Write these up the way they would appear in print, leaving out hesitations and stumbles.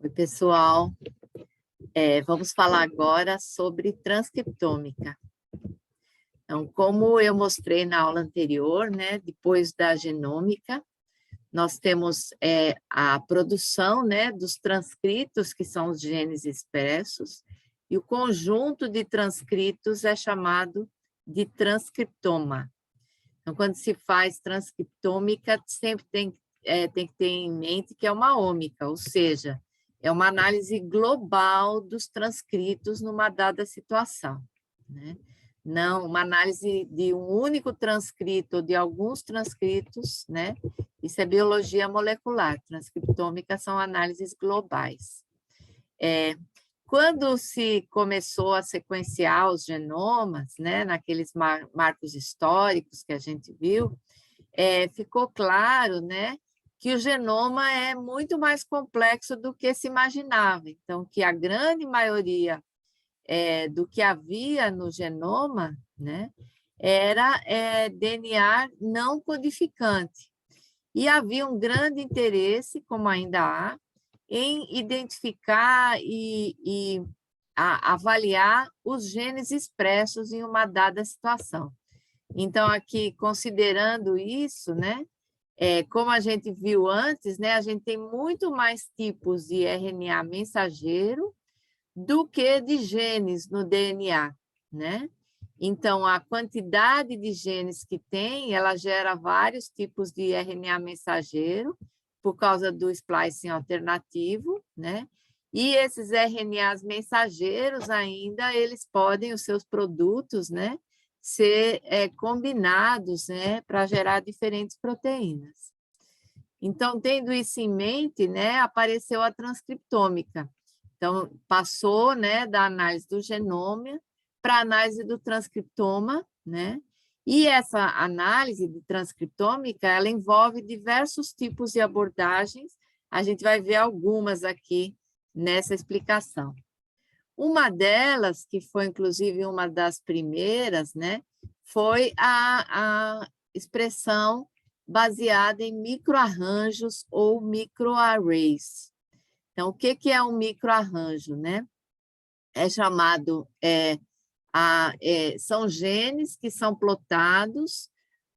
Oi, pessoal. Vamos falar agora sobre transcriptômica. Então, como eu mostrei na aula anterior, né, depois da genômica, nós temos a produção, né, dos transcritos, que são os genes expressos, e o conjunto de transcritos é chamado de transcriptoma. Então, quando se faz transcriptômica, sempre tem que ter em mente que é uma ômica, ou seja, é uma análise global dos transcritos numa dada situação, né? Não uma análise de um único transcrito ou de alguns transcritos, né? Isso é biologia molecular. Transcriptômica são análises globais. Quando se começou a sequenciar os genomas, né, naqueles marcos históricos que a gente viu, ficou claro, né, que o genoma é muito mais complexo do que se imaginava. Então, que a grande maioria do que havia no genoma, né, era DNA não codificante. E havia um grande interesse, como ainda há, em identificar e avaliar os genes expressos em uma dada situação. Então, aqui, considerando isso, né, como a gente viu antes, né, a gente tem muito mais tipos de RNA mensageiro do que de genes no DNA, né? Então, a quantidade de genes que tem, ela gera vários tipos de RNA mensageiro, por causa do splicing alternativo, né? E esses RNAs mensageiros ainda, eles podem, os seus produtos, né, ser combinados, né, para gerar diferentes proteínas. Então, tendo isso em mente, né, apareceu a transcriptômica. Então, passou, né, da análise do genoma para a análise do transcriptoma, né? E essa análise de transcriptômica, ela envolve diversos tipos de abordagens, a gente vai ver algumas aqui nessa explicação. Uma delas, que foi inclusive uma das primeiras, né, foi a expressão baseada em microarranjos ou microarrays. Então, o que é um microarranjo, né? É chamado, são genes que são plotados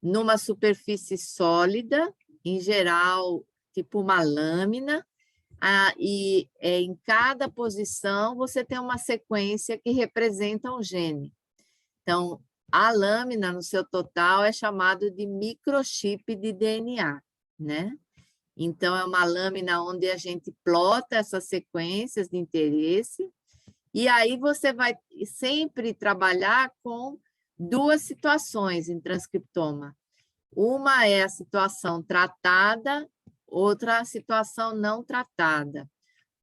numa superfície sólida, em geral, tipo uma lâmina, e em cada posição você tem uma sequência que representa um gene. Então, a lâmina, no seu total, é chamado de microchip de DNA, né? Então, é uma lâmina onde a gente plota essas sequências de interesse, e aí você vai sempre trabalhar com duas situações em transcriptoma. Uma é a situação tratada, outra a situação não tratada,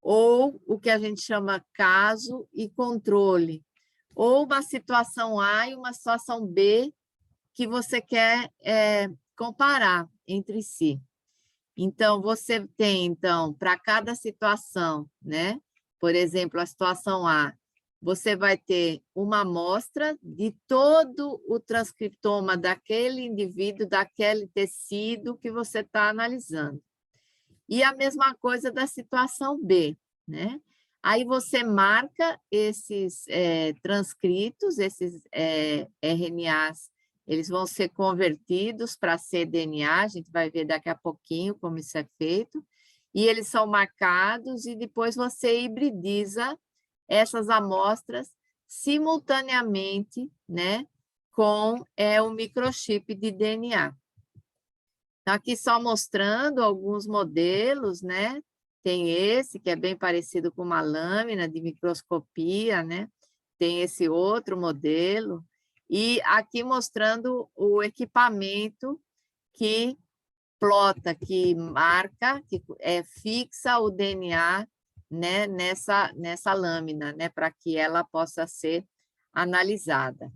ou o que a gente chama caso e controle, ou uma situação A e uma situação B que você quer comparar entre si. Então, você tem, então, para cada situação, né? Por exemplo, a situação A, você vai ter uma amostra de todo o transcriptoma daquele indivíduo, daquele tecido que você está analisando. E a mesma coisa da situação B, né? Aí você marca esses transcritos, esses RNAs, eles vão ser convertidos para cDNA, a gente vai ver daqui a pouquinho como isso é feito, e eles são marcados e depois você hibridiza essas amostras simultaneamente, né, com o microchip de DNA. Então, aqui só mostrando alguns modelos, né? Tem esse, que é bem parecido com uma lâmina de microscopia, né? Tem esse outro modelo. E aqui mostrando o equipamento que plota, que marca, que fixa o DNA, né, nessa lâmina, né? Para que ela possa ser analisada.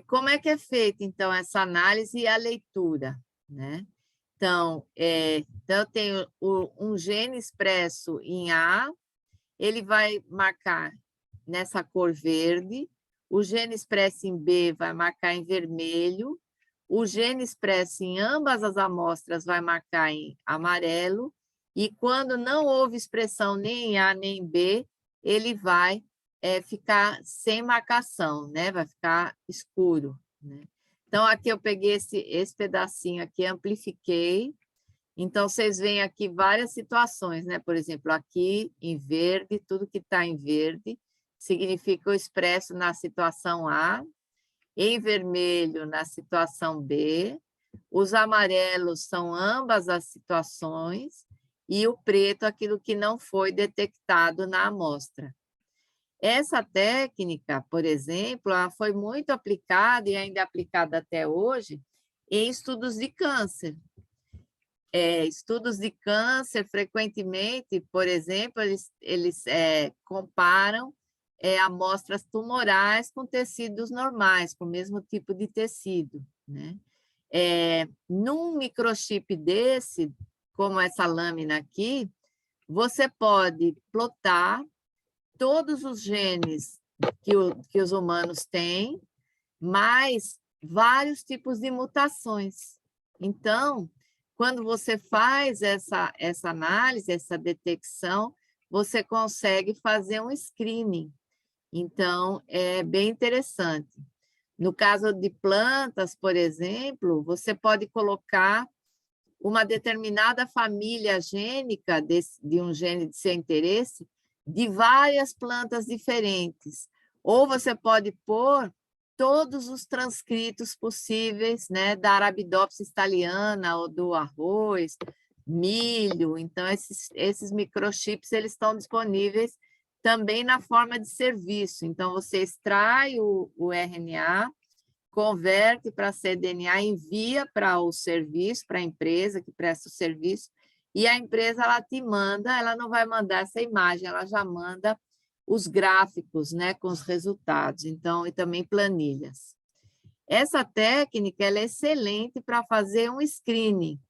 Como é que é feita, então, essa análise e a leitura, né? Então, eu tenho um gene expresso em A, ele vai marcar nessa cor verde, o gene expresso em B vai marcar em vermelho, o gene expresso em ambas as amostras vai marcar em amarelo, e quando não houve expressão nem em A nem em B, ele vai ficar sem marcação, né? Vai ficar escuro, né? Então, aqui eu peguei esse pedacinho aqui, amplifiquei. Então, vocês veem aqui várias situações, né? Por exemplo, aqui em verde, tudo que está em verde significa o expresso na situação A, em vermelho na situação B, os amarelos são ambas as situações e o preto aquilo que não foi detectado na amostra. Essa técnica, por exemplo, ela foi muito aplicada e ainda é aplicada até hoje em estudos de câncer. Estudos de câncer, frequentemente, por exemplo, eles comparam amostras tumorais com tecidos normais, com o mesmo tipo de tecido, né? Num microchip desse, como essa lâmina aqui, você pode plotar todos os genes que os humanos têm, mais vários tipos de mutações. Então, quando você faz essa análise, essa detecção, você consegue fazer um screening. Então, é bem interessante. No caso de plantas, por exemplo, você pode colocar uma determinada família gênica de um gene de seu interesse de várias plantas diferentes. Ou você pode pôr todos os transcritos possíveis, né, da Arabidopsis thaliana ou do arroz, milho. Então, esses microchips eles estão disponíveis também na forma de serviço. Então, você extrai o RNA, converte para cDNA, envia para o serviço, para a empresa que presta o serviço, e a empresa ela te manda, ela não vai mandar essa imagem, ela já manda os gráficos, né, com os resultados, então, e também planilhas. Essa técnica ela é excelente para fazer um screening.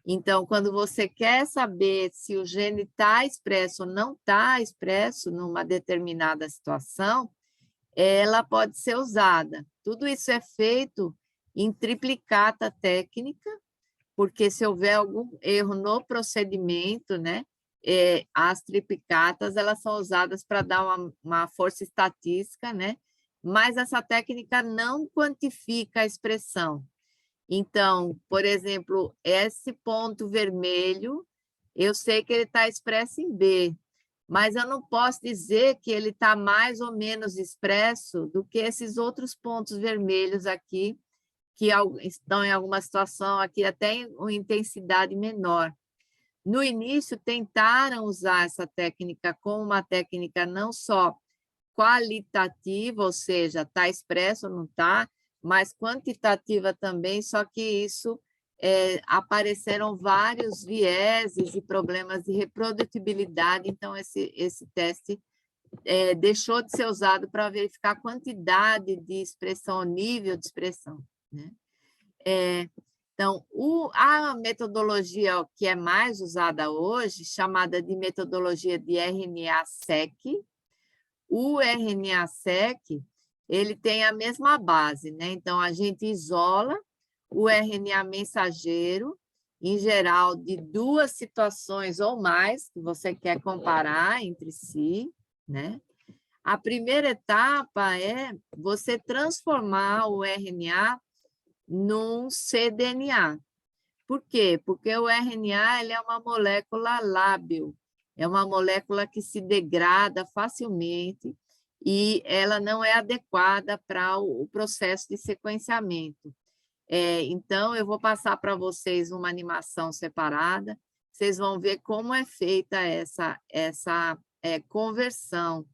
Então, quando você quer saber se o gene está expresso ou não está expresso numa determinada situação, ela pode ser usada. Tudo isso é feito em triplicata técnica, porque se houver algum erro no procedimento, né, as triplicatas elas são usadas para dar uma força estatística, né, mas essa técnica não quantifica a expressão. Então, por exemplo, esse ponto vermelho, eu sei que ele está expresso em B, mas eu não posso dizer que ele está mais ou menos expresso do que esses outros pontos vermelhos aqui, que estão em alguma situação aqui até em uma intensidade menor. No início, tentaram usar essa técnica como uma técnica não só qualitativa, ou seja, está expresso ou não está, mas quantitativa também, só que isso apareceram vários vieses e problemas de reprodutibilidade, então esse teste deixou de ser usado para verificar a quantidade de expressão, o nível de expressão, né? Então, a metodologia que é mais usada hoje, chamada de metodologia de RNA-seq, o RNA-seq, ele tem a mesma base, né? Então, a gente isola o RNA mensageiro, em geral, de 2 situações ou mais, que você quer comparar entre si, né? A primeira etapa é você transformar o RNA num cDNA. Por quê? Porque o RNA ele é uma molécula lábil, é uma molécula que se degrada facilmente e ela não é adequada para o processo de sequenciamento. Então, eu vou passar para vocês uma animação separada, vocês vão ver como é feita essa conversão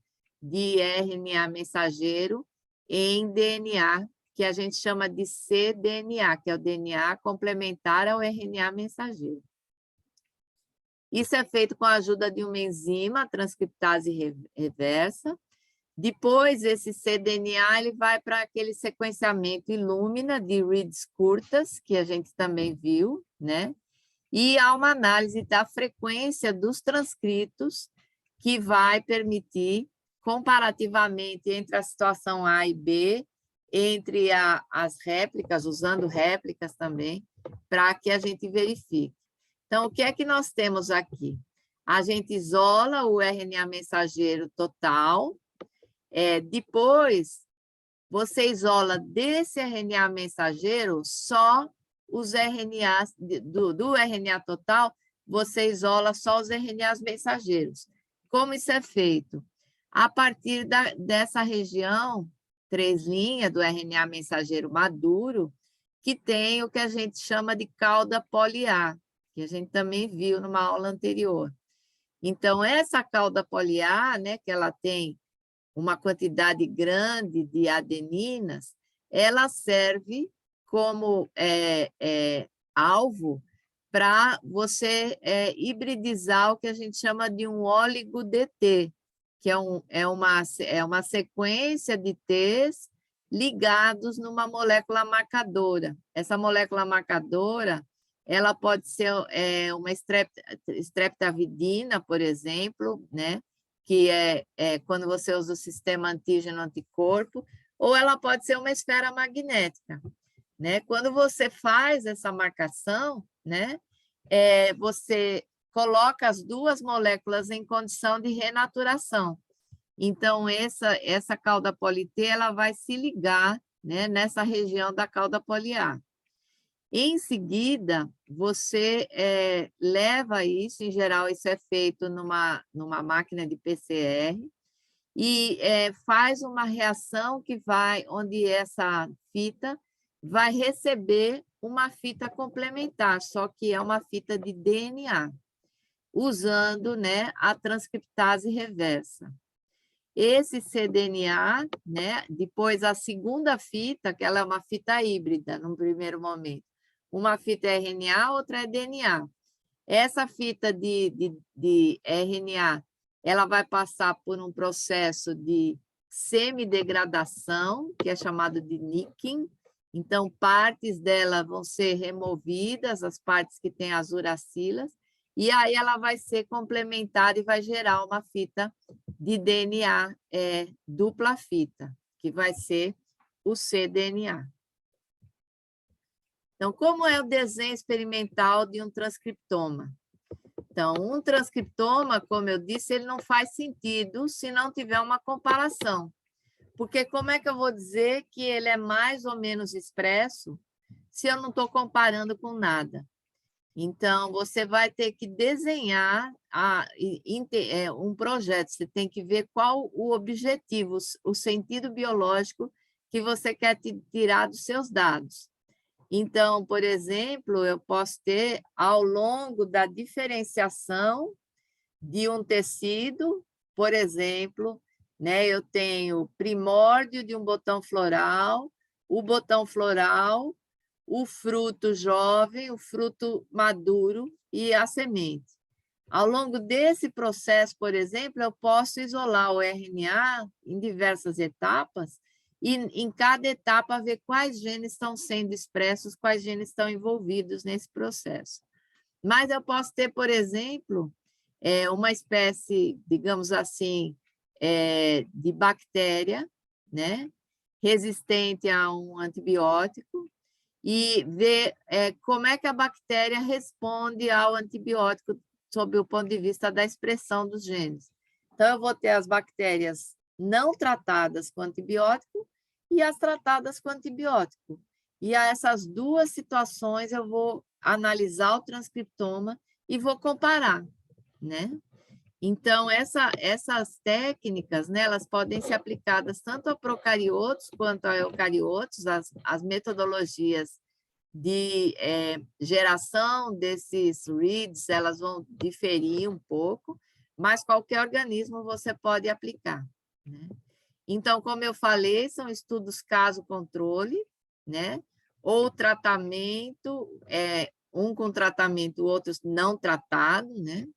de RNA mensageiro em DNA, que a gente chama de cDNA, que é o DNA complementar ao RNA mensageiro. Isso é feito com a ajuda de uma enzima, a transcriptase reversa. Depois, esse cDNA ele vai para aquele sequenciamento Illumina de reads curtas, que a gente também viu, né? E há uma análise da frequência dos transcritos que vai permitir, comparativamente entre a situação A e B, entre as réplicas, usando réplicas também, para que a gente verifique. Então, o que é que nós temos aqui? A gente isola o RNA mensageiro total, depois você isola desse RNA mensageiro só os RNAs, do RNA total, você isola só os RNAs mensageiros. Como isso é feito? A partir dessa região, 3' do RNA mensageiro maduro, que tem o que a gente chama de cauda poli-A, que a gente também viu numa aula anterior. Então, essa cauda poli-A, né, que ela tem uma quantidade grande de adeninas, ela serve como alvo para você hibridizar o que a gente chama de um óligo-DT, que é uma sequência de T's ligados numa molécula marcadora. Essa molécula marcadora, ela pode ser uma streptavidina, por exemplo, né? Que é quando você usa o sistema antígeno-anticorpo, ou ela pode ser uma esfera magnética, né? Quando você faz essa marcação, né? Você coloca as duas moléculas em condição de renaturação. Então, essa cauda poli-T ela vai se ligar, né, nessa região da cauda poli-A. Em seguida, você leva isso, em geral, isso é feito numa máquina de PCR, e faz uma reação que vai, onde essa fita vai receber uma fita complementar, só que é uma fita de DNA, usando, né, a transcriptase reversa. Esse cDNA, né, depois a segunda fita, que ela é uma fita híbrida, no primeiro momento. Uma fita é RNA, outra é DNA. Essa fita de RNA, ela vai passar por um processo de semidegradação, que é chamado de nicking. Então, partes dela vão ser removidas, as partes que têm as uracilas, e aí ela vai ser complementada e vai gerar uma fita de DNA dupla fita, que vai ser o cDNA. Então, como é o desenho experimental de um transcriptoma? Então, um transcriptoma, como eu disse, ele não faz sentido se não tiver uma comparação. Porque como é que eu vou dizer que ele é mais ou menos expresso se eu não estou comparando com nada? Então, você vai ter que desenhar um projeto, você tem que ver qual o objetivo, o sentido biológico que você quer tirar dos seus dados. Então, por exemplo, eu posso ter, ao longo da diferenciação de um tecido, por exemplo, né, eu tenho primórdio de um botão floral, o botão floral, o fruto jovem, o fruto maduro e a semente. Ao longo desse processo, por exemplo, eu posso isolar o RNA em diversas etapas e, em cada etapa, ver quais genes estão sendo expressos, quais genes estão envolvidos nesse processo. Mas eu posso ter, por exemplo, uma espécie, digamos assim, de bactéria, né, resistente a um antibiótico, e ver como é que a bactéria responde ao antibiótico sob o ponto de vista da expressão dos genes. Então, eu vou ter as bactérias não tratadas com antibiótico e as tratadas com antibiótico. E a essas duas situações eu vou analisar o transcriptoma e vou comparar, né? Então, essas técnicas, né, elas podem ser aplicadas tanto a procariotos quanto a eucariotos, as metodologias de geração desses reads, elas vão diferir um pouco, mas qualquer organismo você pode aplicar, né? Então, como eu falei, são estudos caso-controle, né? Ou tratamento, um com tratamento, outros não tratado, né?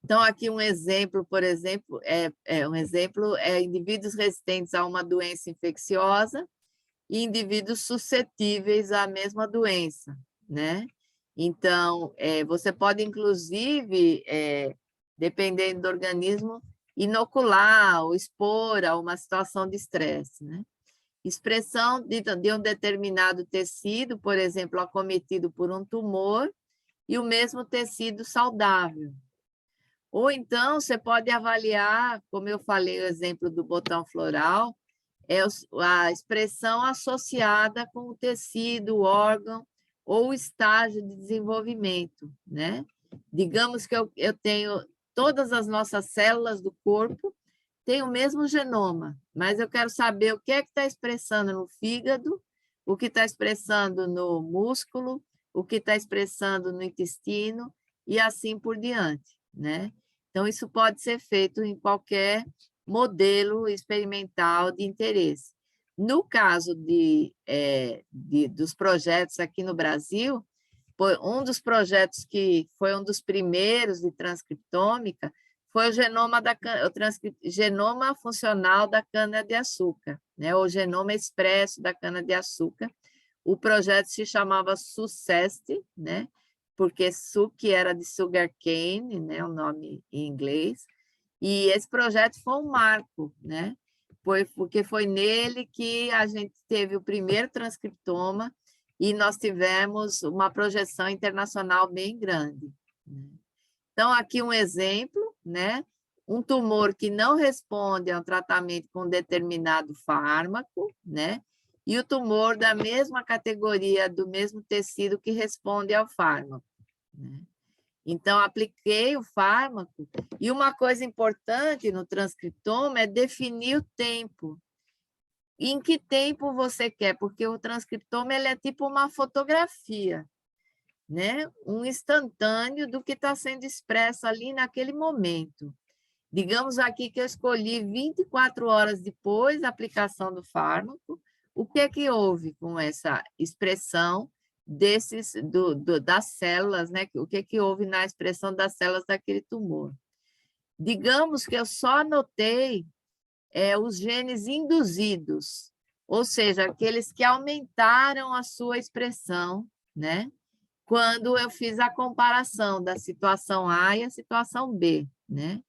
Então, aqui um exemplo, por exemplo, indivíduos resistentes a uma doença infecciosa e indivíduos suscetíveis à mesma doença, né? Então, você pode, inclusive, dependendo do organismo, inocular ou expor a uma situação de estresse, né? expressão de um determinado tecido, por exemplo, acometido por um tumor, e o mesmo tecido saudável. Ou então, você pode avaliar, como eu falei, o exemplo do botão floral, é a expressão associada com o tecido, o órgão ou o estágio de desenvolvimento, né? Digamos que eu tenho todas as nossas células do corpo têm o mesmo genoma, mas eu quero saber o que é que está expressando no fígado, o que está expressando no músculo, o que está expressando no intestino e assim por diante, né? Então, isso pode ser feito em qualquer modelo experimental de interesse. No caso dos projetos aqui no Brasil, um dos projetos que foi um dos primeiros de transcriptômica foi o genoma funcional da cana-de-açúcar, né? O genoma expresso da cana-de-açúcar. O projeto se chamava SUCEST, né? Porque SUC era de sugarcane, né? O nome em inglês. E esse projeto foi um marco, né? Porque foi nele que a gente teve o primeiro transcriptoma e nós tivemos uma projeção internacional bem grande, né? Então, aqui um exemplo, né? Um tumor que não responde a um tratamento com determinado fármaco, né? E o tumor da mesma categoria, do mesmo tecido que responde ao fármaco, né? Então, apliquei o fármaco, e uma coisa importante no transcriptoma é definir o tempo. Em que tempo você quer? Porque o transcriptoma ele é tipo uma fotografia, né? Um instantâneo do que está sendo expresso ali naquele momento. Digamos aqui que eu escolhi 24 horas depois da aplicação do fármaco, o que é que houve com essa expressão das células, né? O que é que houve na expressão das células daquele tumor? Digamos que eu só anotei os genes induzidos, ou seja, aqueles que aumentaram a sua expressão, né? Quando eu fiz a comparação da situação A e a situação B, né?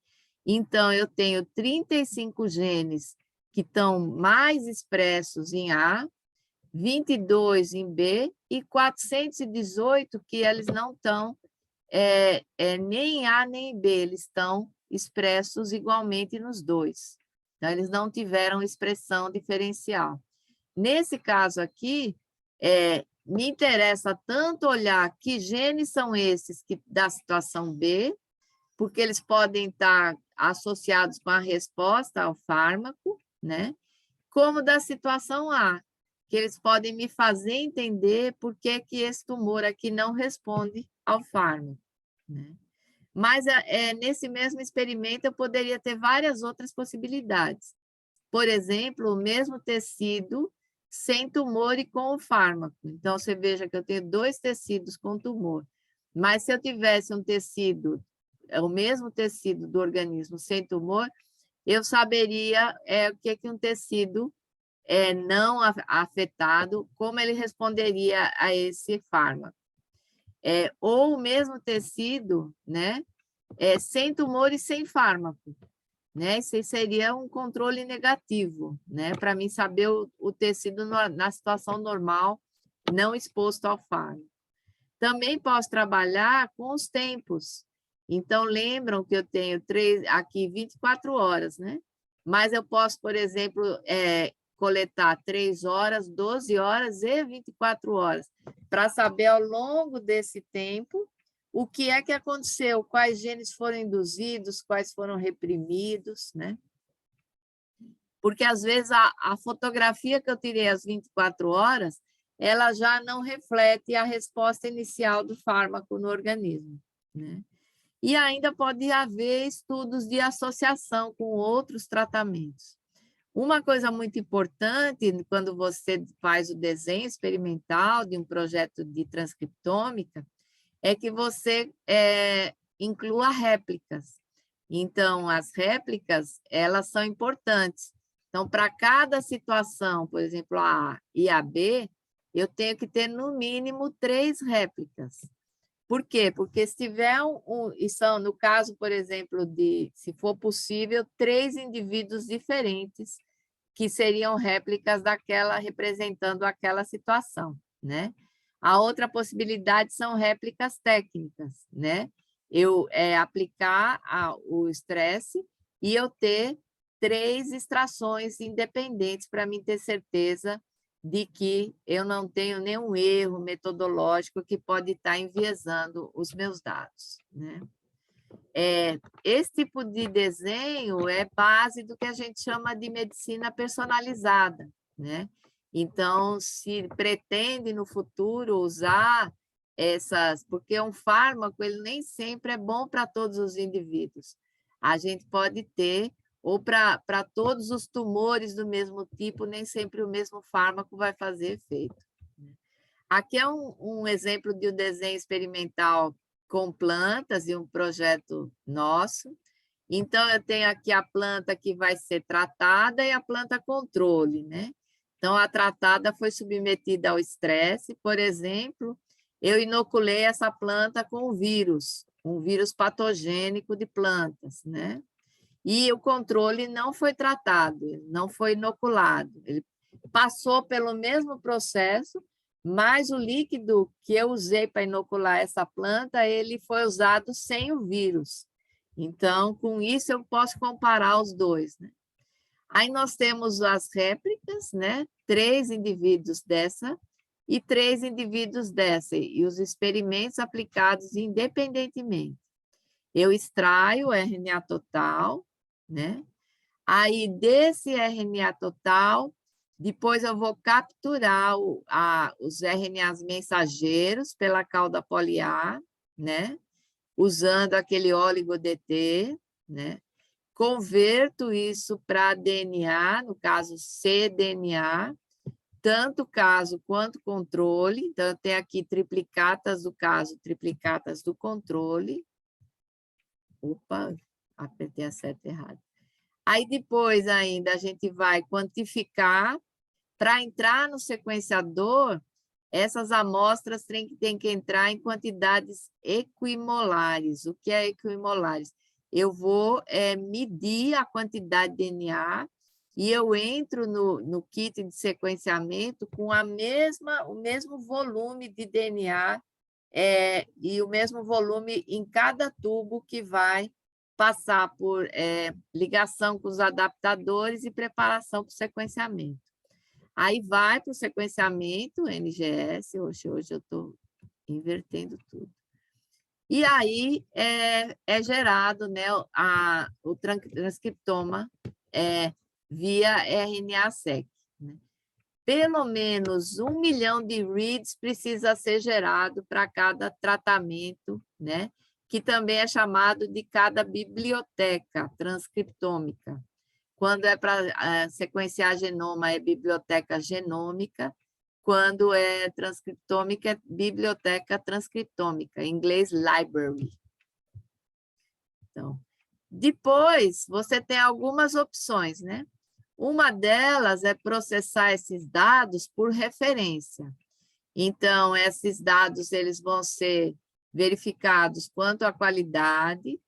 Então, eu tenho 35 genes que estão mais expressos em A, 22 em B e 418 que eles não estão nem em A nem em B, eles estão expressos igualmente nos dois. Então, eles não tiveram expressão diferencial. Nesse caso aqui, me interessa tanto olhar que genes são esses da situação B, porque eles podem estar associados com a resposta ao fármaco, né? Como da situação A, que eles podem me fazer entender por que esse tumor aqui não responde ao fármaco, né? Mas nesse mesmo experimento eu poderia ter várias outras possibilidades. Por exemplo, o mesmo tecido sem tumor e com o fármaco. Então, você veja que eu tenho 2 tecidos com tumor. Mas se eu tivesse um tecido, o mesmo tecido do organismo sem tumor, eu saberia o que um tecido não afetado, como ele responderia a esse fármaco. Ou o mesmo tecido, né, sem tumor e sem fármaco, né? Isso seria um controle negativo, né? Para mim saber o tecido na situação normal, não exposto ao fármaco. Também posso trabalhar com os tempos. Então, lembram que eu tenho aqui 24 horas, né? Mas eu posso, por exemplo, coletar 3 horas, 12 horas e 24 horas, para saber ao longo desse tempo o que é que aconteceu, quais genes foram induzidos, quais foram reprimidos, né? Porque, às vezes, a fotografia que eu tirei às 24 horas, ela já não reflete a resposta inicial do fármaco no organismo, né? E ainda pode haver estudos de associação com outros tratamentos. Uma coisa muito importante, quando você faz o desenho experimental de um projeto de transcriptômica, é que você inclua réplicas. Então, as réplicas, elas são importantes. Então, para cada situação, por exemplo, a A e a B, eu tenho que ter, no mínimo, 3 réplicas. Por quê? Porque se tiver e são, no caso, por exemplo, se for possível, 3 indivíduos diferentes que seriam réplicas daquela, representando aquela situação, né? A outra possibilidade são réplicas técnicas, né? Eu aplicar o estresse e eu ter 3 extrações independentes para mim ter certeza de que eu não tenho nenhum erro metodológico que pode estar enviesando os meus dados, né? Esse tipo de desenho é base do que a gente chama de medicina personalizada, né? Então, se pretende no futuro usar essas, porque um fármaco ele nem sempre é bom para todos os indivíduos. A gente pode ter, ou para todos os tumores do mesmo tipo, nem sempre o mesmo fármaco vai fazer efeito. Aqui é um exemplo de um desenho experimental com plantas e um projeto nosso. Então, eu tenho aqui a planta que vai ser tratada e a planta controle, né? Então, a tratada foi submetida ao estresse, por exemplo, eu inoculei essa planta com um vírus patogênico de plantas, né? E o controle não foi tratado, não foi inoculado. Ele passou pelo mesmo processo, mas o líquido que eu usei para inocular essa planta, ele foi usado sem o vírus. Então, com isso, eu posso comparar os dois, né? Aí nós temos as réplicas, né? 3 indivíduos dessa e 3 indivíduos dessa, e os experimentos aplicados independentemente. Eu extraio o RNA total, né? Aí, desse RNA total, depois eu vou capturar os RNAs mensageiros pela cauda poliar, né? Usando aquele oligo-DT, né? Converto isso para DNA, no caso cDNA, tanto caso quanto controle. Então, eu tenho aqui triplicatas do caso, triplicatas do controle. Opa, apertei a seta errada. Aí, depois ainda, a gente vai quantificar. Para entrar no sequenciador, essas amostras têm que entrar em quantidades equimolares. O que é equimolares? Eu vou medir a quantidade de DNA e eu entro no kit de sequenciamento com o mesmo volume de DNA e o mesmo volume em cada tubo que vai passar por ligação com os adaptadores e preparação para o sequenciamento. Aí vai para o sequenciamento, NGS, hoje eu estou invertendo tudo. E aí é gerado, né, o transcriptoma via RNA-seq. Né? Pelo menos 1 milhão de reads precisa ser gerado para cada tratamento, né? Que também é chamado de cada biblioteca transcriptômica. Quando é para sequenciar genoma, é biblioteca genômica. Quando é transcriptômica, é biblioteca transcriptômica, em inglês, library. Então, depois, você tem algumas opções, né? Uma delas é processar esses dados por referência. Então, esses dados eles vão ser verificados quanto à qualidade,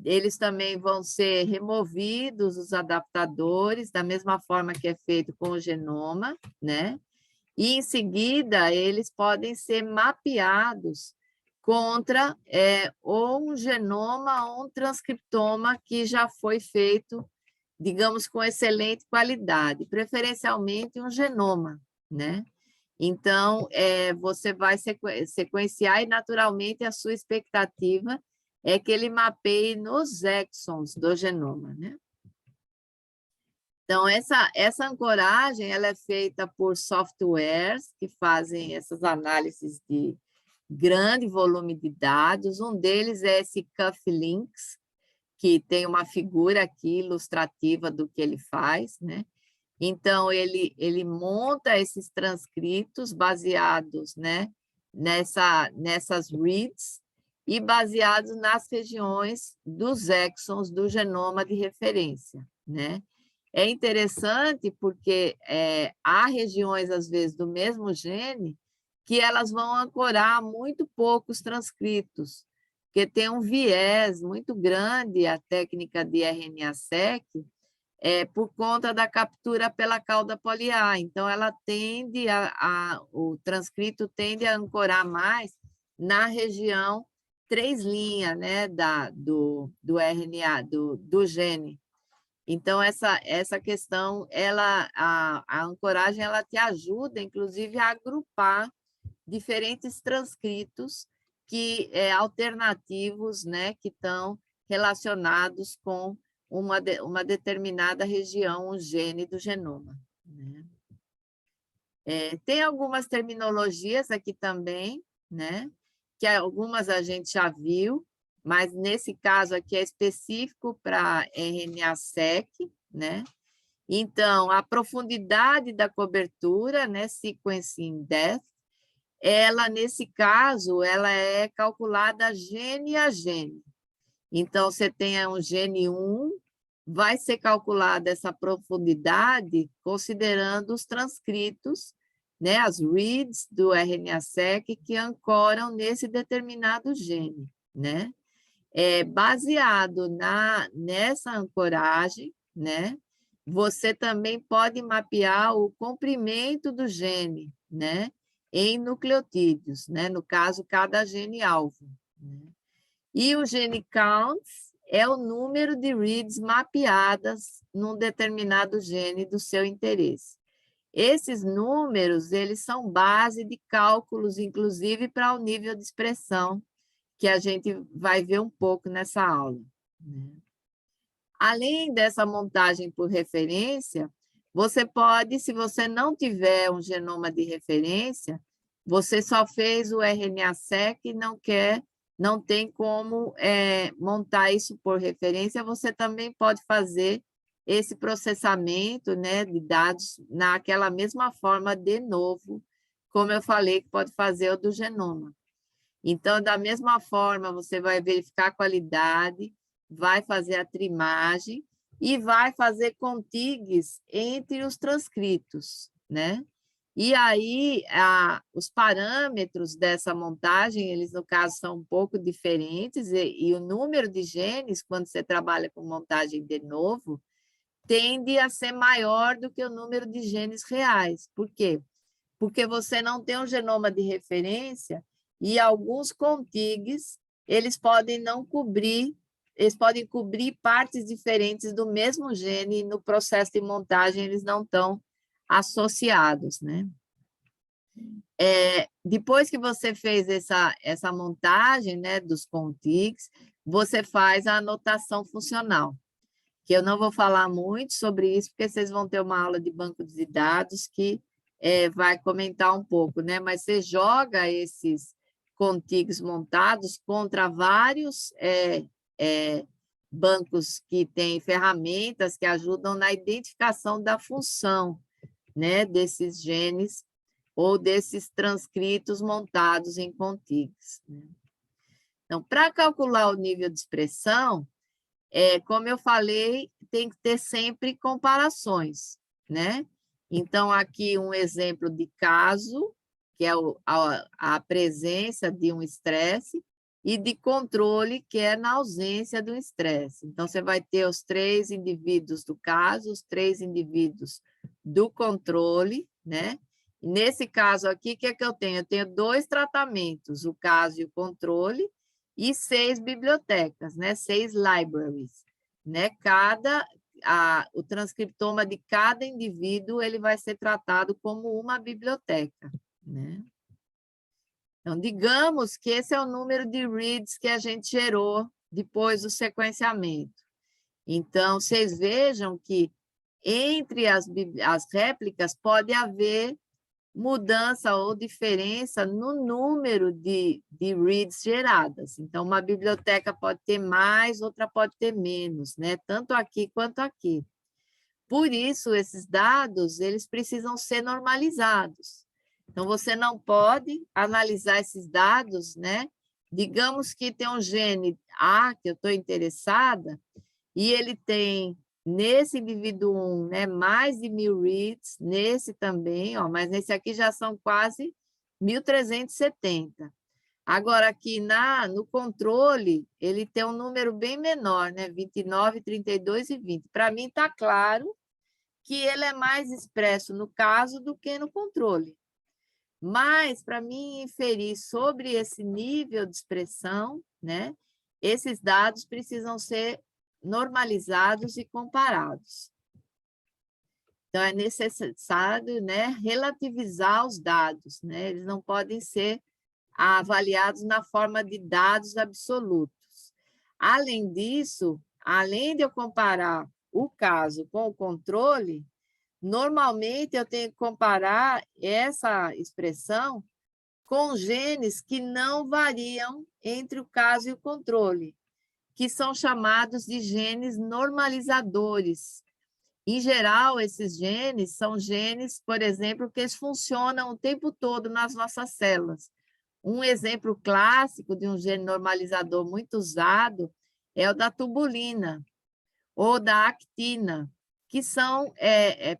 eles também vão ser removidos os adaptadores, da mesma forma que é feito com o genoma, né? E, em seguida, eles podem ser mapeados contra ou um genoma ou um transcriptoma que já foi feito, digamos, com excelente qualidade, preferencialmente um genoma, né? Então, você vai sequenciar e, naturalmente, a sua expectativa é que ele mapeie nos exons do genoma, né? Então, essa ancoragem ela é feita por softwares que fazem essas análises de grande volume de dados. Um deles é esse Cufflinks, que tem uma figura aqui ilustrativa do que ele faz, né? Então, ele monta esses transcritos baseados, né, nessas reads e baseados nas regiões dos exons do genoma de referência, né? É interessante porque há regiões, às vezes, do mesmo gene que elas vão ancorar muito poucos transcritos, porque tem um viés muito grande a técnica de RNA-seq, por conta da captura pela cauda poliar. Então, ela tende o transcrito tende a ancorar mais na região 3' né, do RNA, do gene. Então, essa questão, a ancoragem, ela te ajuda, inclusive, a agrupar diferentes transcritos alternativos, né, que estão relacionados com uma determinada região, um gene do genoma. Né? Tem algumas terminologias aqui também, né, que algumas a gente já viu, mas nesse caso aqui é específico para RNA-seq, né? Então, a profundidade da cobertura, né, sequencing depth, ela, nesse caso, ela é calculada gene a gene. Então, você tem um gene 1, vai ser calculada essa profundidade considerando os transcritos, né, as reads do RNA-seq que ancoram nesse determinado gene, né? Baseado nessa ancoragem, né, você também pode mapear o comprimento do gene, né, em nucleotídeos, né, no caso, cada gene-alvo. Né? E o gene counts é o número de reads mapeadas num determinado gene do seu interesse. Esses números, eles são base de cálculos, inclusive, para o nível de expressão, que a gente vai ver um pouco nessa aula. Né? Além dessa montagem por referência, você pode, se você não tiver um genoma de referência, você só fez o RNA-seq e não tem como montar isso por referência, você também pode fazer esse processamento, né, de dados naquela mesma forma de novo, como eu falei que pode fazer o do genoma. Então, da mesma forma, você vai verificar a qualidade, vai fazer a trimagem e vai fazer contigs entre os transcritos, né? E aí, os parâmetros dessa montagem, eles, no caso, são um pouco diferentes, e o número de genes, quando você trabalha com montagem de novo, tende a ser maior do que o número de genes reais. Por quê? Porque você não tem um genoma de referência e alguns contigs, eles podem cobrir partes diferentes do mesmo gene e no processo de montagem eles não estão associados, né? Depois que você fez essa montagem, né, dos contigs, você faz a anotação funcional, que eu não vou falar muito sobre isso, porque vocês vão ter uma aula de banco de dados que vai comentar um pouco, né? Mas você joga esses contigs montados contra vários bancos que têm ferramentas que ajudam na identificação da função, né, desses genes ou desses transcritos montados em contigs. Né? Então, para calcular o nível de expressão, como eu falei, tem que ter sempre comparações, né? Então, aqui um exemplo de caso, que é a presença de um estresse, e de controle, que é na ausência do estresse. Então, você vai ter os 3 indivíduos do caso, os 3 indivíduos do controle, né? Nesse caso aqui, o que é que eu tenho? Eu tenho 2 tratamentos, o caso e o controle, e 6 bibliotecas, né? 6 libraries, né? O transcriptoma de cada indivíduo ele vai ser tratado como uma biblioteca, né? Então, digamos que esse é o número de reads que a gente gerou depois do sequenciamento. Então, vocês vejam que entre as réplicas pode haver mudança ou diferença no número de reads geradas. Então, uma biblioteca pode ter mais, outra pode ter menos, né? Tanto aqui quanto aqui. Por isso, esses dados, eles precisam ser normalizados. Então, você não pode analisar esses dados, né? Digamos que tem um gene A, que eu estou interessada, e ele tem, nesse indivíduo 1, né, mais de 1.000 reads, nesse também, ó, mas nesse aqui já são quase 1.370. Agora, aqui no controle, ele tem um número bem menor, né? 29, 32 e 20. Para mim, está claro que ele é mais expresso no caso do que no controle. Mas, para mim inferir sobre esse nível de expressão, né? Esses dados precisam ser normalizados e comparados. Então, é necessário, né, relativizar os dados, né? Eles não podem ser avaliados na forma de dados absolutos. Além disso, além de eu comparar o caso com o controle, normalmente eu tenho que comparar essa expressão com genes que não variam entre o caso e o controle, que são chamados de genes normalizadores. Em geral, esses genes são genes, por exemplo, que eles funcionam o tempo todo nas nossas células. Um exemplo clássico de um gene normalizador muito usado é o da tubulina ou da actina, que são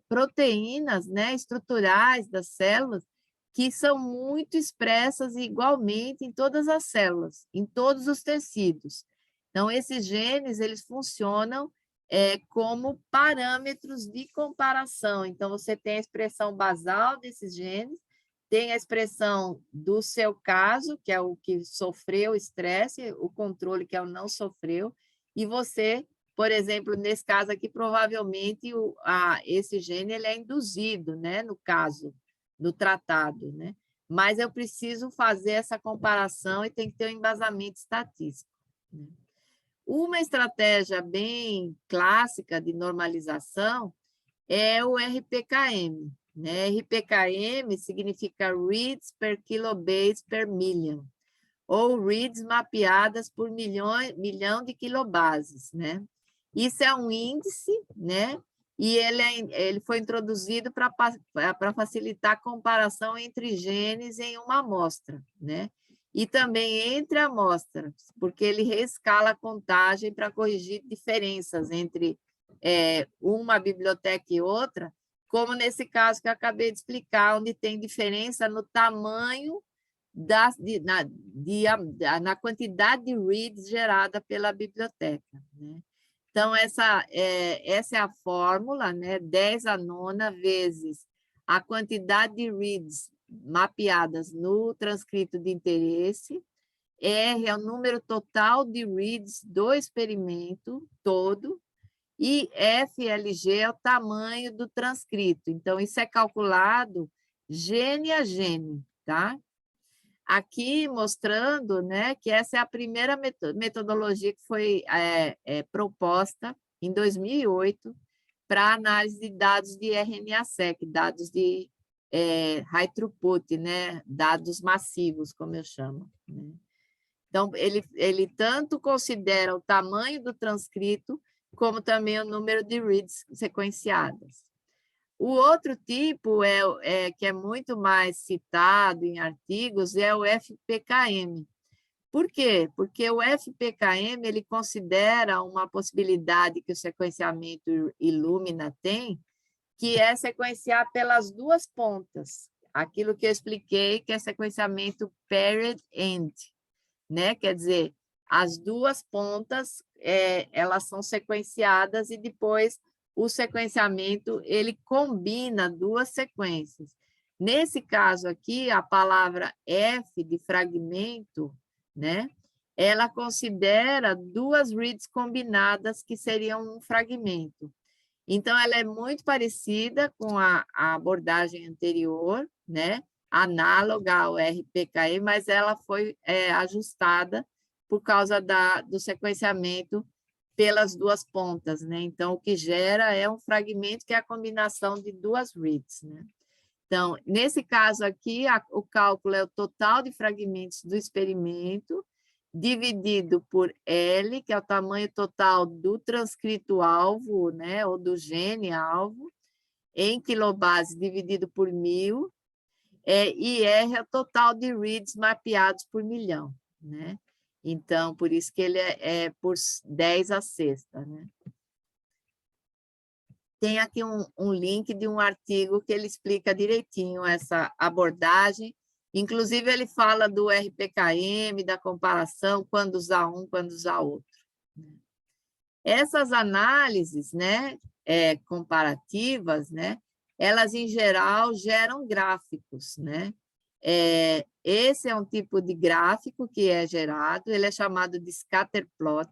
proteínas, né, estruturais das células que são muito expressas igualmente em todas as células, em todos os tecidos. Então, esses genes eles funcionam como parâmetros de comparação. Então, você tem a expressão basal desses genes, tem a expressão do seu caso, que é o que sofreu estresse, o controle, que é o não sofreu, e você, por exemplo, nesse caso aqui, provavelmente esse gene ele é induzido, né, no caso, no tratado, né? Mas eu preciso fazer essa comparação e tem que ter um embasamento estatístico, né? Uma estratégia bem clássica de normalização é o RPKM, né? RPKM significa Reads per Kilobase per Million, ou reads mapeadas por milhão de kilobases, né? Isso é um índice, né? E ele foi introduzido para facilitar a comparação entre genes em uma amostra, né? E também entre amostras, porque ele reescala a contagem para corrigir diferenças entre uma biblioteca e outra, como nesse caso que eu acabei de explicar, onde tem diferença no tamanho na quantidade de reads gerada pela biblioteca, né? Então, essa é a fórmula, né? 10 a nona vezes a quantidade de reads mapeadas no transcrito de interesse, R é o número total de reads do experimento todo, e FLG é o tamanho do transcrito. Então, isso é calculado gene a gene, tá? Aqui mostrando, né, que essa é a primeira metodologia que foi proposta em 2008 para análise de dados de RNA-seq, dados de high throughput, né, dados massivos, como eu chamo, né? Então, ele tanto considera o tamanho do transcrito, como também o número de reads sequenciadas. O outro tipo, que é muito mais citado em artigos, é o FPKM. Por quê? Porque o FPKM ele considera uma possibilidade que o sequenciamento Illumina tem, que é sequenciar pelas duas pontas. Aquilo que eu expliquei, que é sequenciamento paired-end, né? Quer dizer, as duas pontas elas são sequenciadas e depois o sequenciamento ele combina duas sequências. Nesse caso aqui, a palavra F de fragmento, né? Ela considera duas reads combinadas que seriam um fragmento. Então, ela é muito parecida com a abordagem anterior, né? Análoga ao RPKM, mas ela foi ajustada por causa do sequenciamento pelas duas pontas, né? Então, o que gera é um fragmento que é a combinação de duas reads, né? Então, nesse caso aqui, o cálculo é o total de fragmentos do experimento, dividido por L, que é o tamanho total do transcrito-alvo, né, ou do gene-alvo, em kilobase dividido por 1000, e R é o total de reads mapeados por milhão, né? Então, por isso que ele é por 10 a sexta, né? Tem aqui um link de um artigo que ele explica direitinho essa abordagem Inclusive, ele fala do RPKM, da comparação, quando usar um, quando usar outro. Essas análises, né, comparativas, né, elas, em geral, geram gráficos, né? Esse é um tipo de gráfico que é gerado, ele é chamado de scatterplot.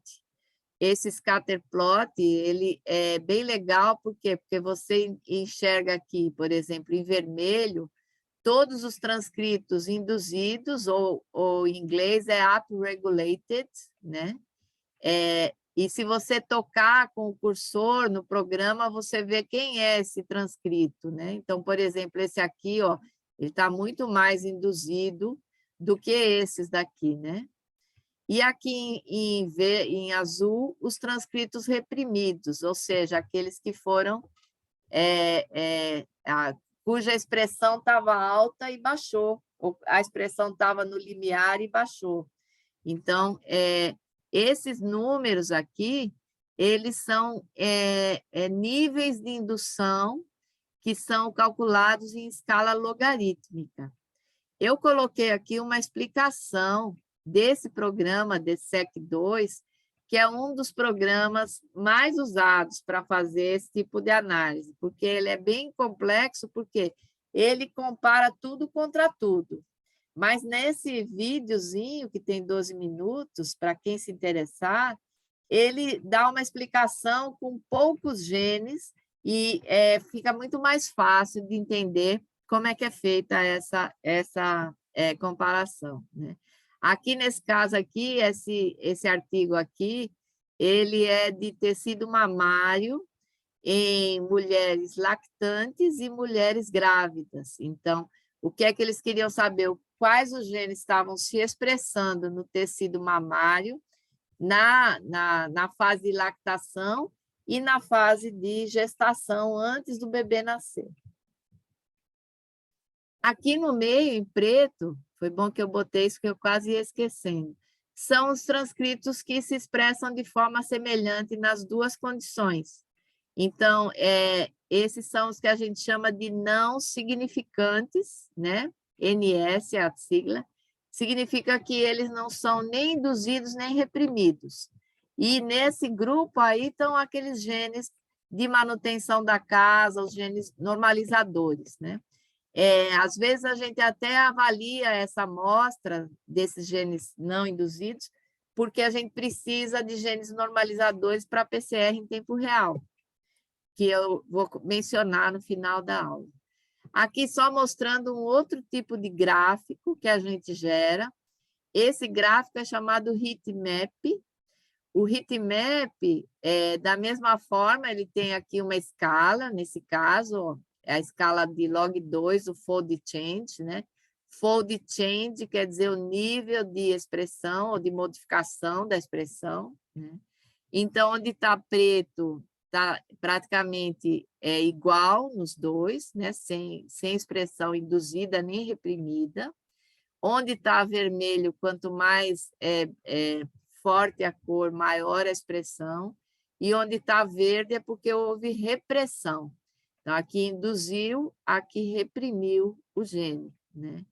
Esse scatterplot, ele é bem legal, por quê? Porque você enxerga aqui, por exemplo, em vermelho, todos os transcritos induzidos, ou em inglês é upregulated, né? E se você tocar com o cursor no programa, você vê quem é esse transcrito, né? Então, por exemplo, esse aqui, ó, ele está muito mais induzido do que esses daqui, né? E aqui em azul, os transcritos reprimidos, ou seja, aqueles que foram, cuja expressão estava alta e baixou, ou a expressão estava no limiar e baixou. Então, esses números aqui, eles são níveis de indução que são calculados em escala logarítmica. Eu coloquei aqui uma explicação desse programa, DSEC2, que é um dos programas mais usados para fazer esse tipo de análise, porque ele é bem complexo, porque ele compara tudo contra tudo. Mas nesse videozinho, que tem 12 minutos, para quem se interessar, ele dá uma explicação com poucos genes e fica muito mais fácil de entender como é que é feita essa comparação, né? Aqui, nesse caso aqui, esse artigo aqui, ele é de tecido mamário em mulheres lactantes e mulheres grávidas. Então, o que é que eles queriam saber? Quais os genes estavam se expressando no tecido mamário na fase de lactação e na fase de gestação, antes do bebê nascer. Aqui no meio, em preto, foi bom que eu botei isso, que eu quase ia esquecendo, são os transcritos que se expressam de forma semelhante nas duas condições. Então, esses são os que a gente chama de não significantes, né? NS é a sigla, significa que eles não são nem induzidos nem reprimidos. E nesse grupo aí estão aqueles genes de manutenção da casa, os genes normalizadores, né? Às vezes a gente até avalia essa amostra desses genes não induzidos, porque a gente precisa de genes normalizadores para PCR em tempo real, que eu vou mencionar no final da aula. Aqui só mostrando um outro tipo de gráfico que a gente gera. Esse gráfico é chamado heatmap. O heatmap, da mesma forma, ele tem aqui uma escala, nesse caso, ó, é a escala de log2, o fold change, né? Fold change quer dizer o nível de expressão ou de modificação da expressão, né? Então, onde está preto, está praticamente igual nos dois, né? sem expressão induzida nem reprimida. Onde está vermelho, quanto mais forte a cor, maior a expressão. E onde está verde é porque houve repressão. Então, aqui induziu, aqui reprimiu o gene, né?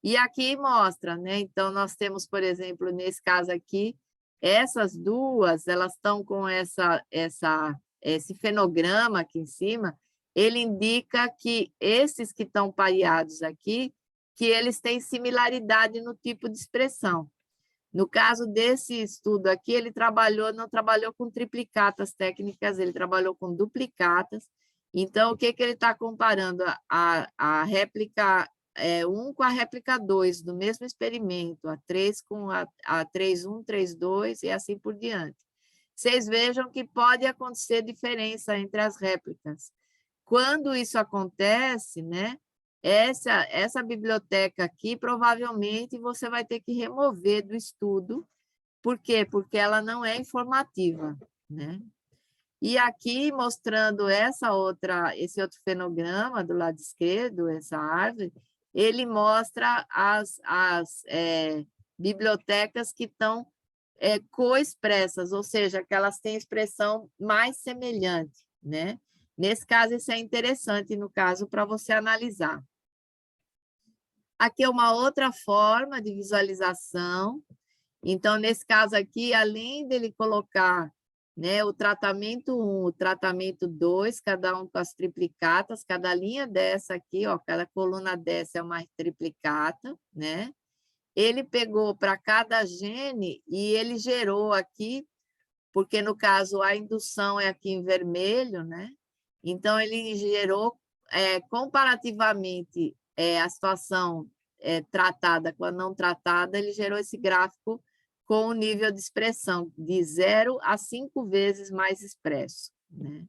E aqui mostra, né? Então, nós temos, por exemplo, nesse caso aqui, essas duas, elas estão com esse fenograma aqui em cima, ele indica que esses que estão pareados aqui, que eles têm similaridade no tipo de expressão. No caso desse estudo aqui, ele não trabalhou com triplicatas técnicas, ele trabalhou com duplicatas. Então, o que ele está comparando? A réplica 1 com a réplica 2 do mesmo experimento, a 3 com a 3.1, 3.2 e assim por diante. Vocês vejam que pode acontecer diferença entre as réplicas. Quando isso acontece, né, essa biblioteca aqui, provavelmente, você vai ter que remover do estudo. Por quê? Porque ela não é informativa, né? E aqui, mostrando esse outro fenograma do lado esquerdo, essa árvore, ele mostra as bibliotecas que estão coexpressas, ou seja, que elas têm expressão mais semelhante, né? Nesse caso, isso é interessante, no caso, para você analisar. Aqui é uma outra forma de visualização. Então, nesse caso aqui, além dele colocar, né, o tratamento 1, o tratamento 2, cada um com as triplicatas, cada linha dessa aqui, ó, cada coluna dessa é uma triplicata, né? Ele pegou para cada gene e ele gerou aqui, porque no caso a indução é aqui em vermelho, né? Então, ele gerou comparativamente a situação tratada com a não tratada, ele gerou esse gráfico com o nível de expressão de 0 a 5 vezes mais expresso, né?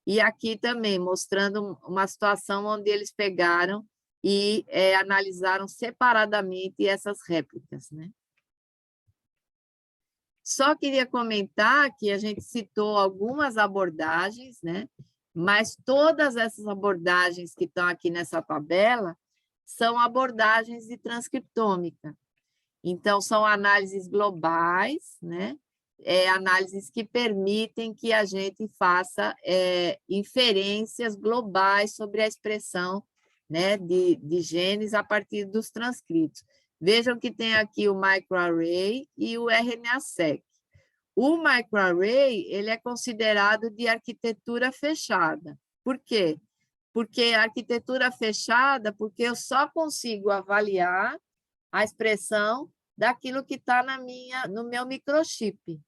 E aqui também, mostrando uma situação onde eles pegaram e analisaram separadamente essas réplicas, né? Só queria comentar que a gente citou algumas abordagens, né? Mas todas essas abordagens que estão aqui nessa tabela são abordagens de transcriptômica. Então, são análises globais, né? Análises que permitem que a gente faça inferências globais sobre a expressão, né, de genes a partir dos transcritos. Vejam que tem aqui o microarray e o RNA-seq. O microarray ele é considerado de arquitetura fechada. Por quê? Porque arquitetura fechada, porque eu só consigo avaliar a expressão daquilo que está no meu microchip.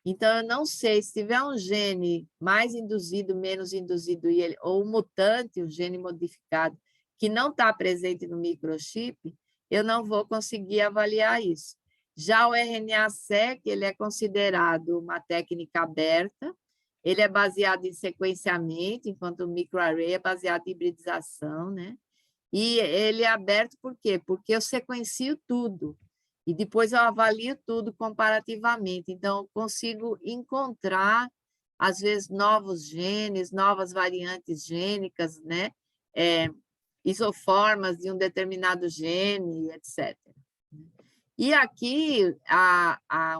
Então, eu não sei se tiver um gene mais induzido, menos induzido, ou um mutante, um gene modificado, que não está presente no microchip, eu não vou conseguir avaliar isso. Já o RNA-seq, ele é considerado uma técnica aberta, ele é baseado em sequenciamento, enquanto o microarray é baseado em hibridização, né? E ele é aberto por quê? Porque eu sequencio tudo e depois eu avalio tudo comparativamente. Então, eu consigo encontrar, às vezes, novos genes, novas variantes gênicas, né? Isoformas de um determinado gene, etc. E aqui,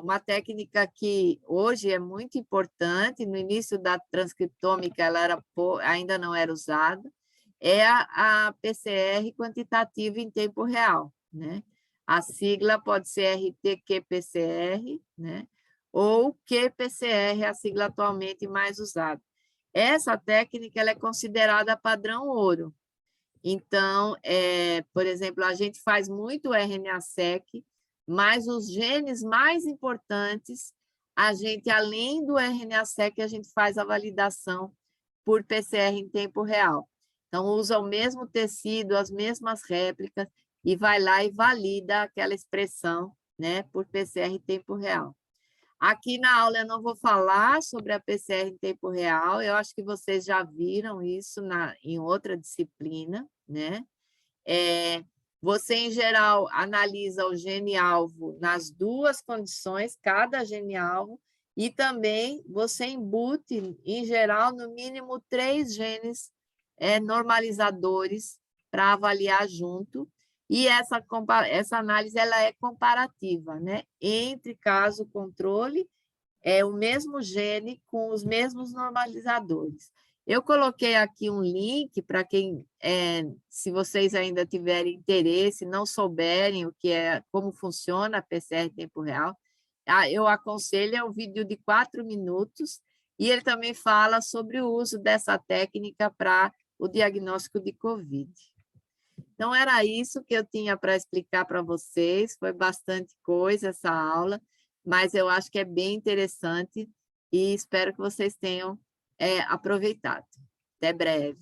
uma técnica que hoje é muito importante, no início da transcriptômica ela ainda não era usada, é a PCR quantitativa em tempo real, né? A sigla pode ser RT-qPCR, né? Ou qPCR, a sigla atualmente mais usada. Essa técnica ela é considerada padrão ouro. Então, por exemplo, a gente faz muito RNA-seq, mas os genes mais importantes, a gente, além do RNA-seq, a gente faz a validação por PCR em tempo real. Então, usa o mesmo tecido, as mesmas réplicas, e vai lá e valida aquela expressão, né, por PCR em tempo real. Aqui na aula eu não vou falar sobre a PCR em tempo real, eu acho que vocês já viram isso em outra disciplina, né? Você, em geral, analisa o gene-alvo nas duas condições, cada gene-alvo, e também você embute, em geral, no mínimo 3 genes normalizadores para avaliar junto, e essa análise ela é comparativa, né? Entre caso controle, é o mesmo gene com os mesmos normalizadores. Eu coloquei aqui um link para quem, se vocês ainda tiverem interesse, não souberem o que como funciona a PCR em tempo real, eu aconselho, é um vídeo de 4 minutos, e ele também fala sobre o uso dessa técnica para o diagnóstico de COVID. Então, era isso que eu tinha para explicar para vocês, foi bastante coisa essa aula, mas eu acho que é bem interessante e espero que vocês tenham aproveitado. Até breve.